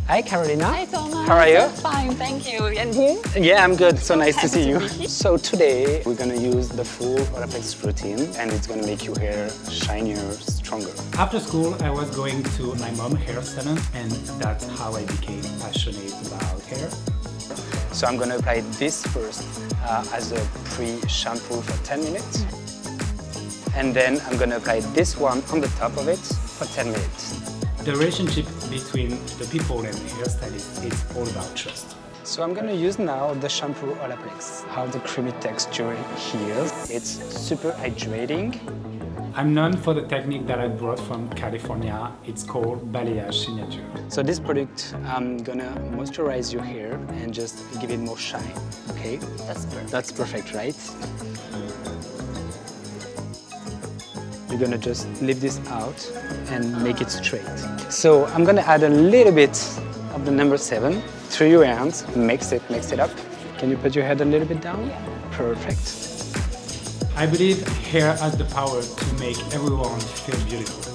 Hi Carolina. Hi Thomas. How are you? Fine, thank you. And you? Yeah, I'm good. So nice to see you. Happy to be here. So today we're gonna use the full Olaplex routine and it's gonna make your hair shinier, stronger. After school, I was going to my mom's hair salon, and that's how I became passionate about hair. So I'm gonna apply this first as a pre-shampoo for 10 minutes. And then I'm gonna apply this one on the top of it for 10 minutes. The relationship between the people and the hairstylist is all about trust. So I'm gonna use now the shampoo Olaplex. Have the creamy texture here. It's super hydrating. I'm known for the technique that I brought from California. It's called balayage signature. So this product, I'm gonna moisturize your hair and just give it more shine, okay? That's perfect. That's perfect, right? You're gonna just leave this out and make it straight. So I'm gonna add a little bit of the number 7 through your hands, mix it up. Can you put your head a little bit down? Yeah. Perfect. I believe hair has the power to make everyone feel beautiful.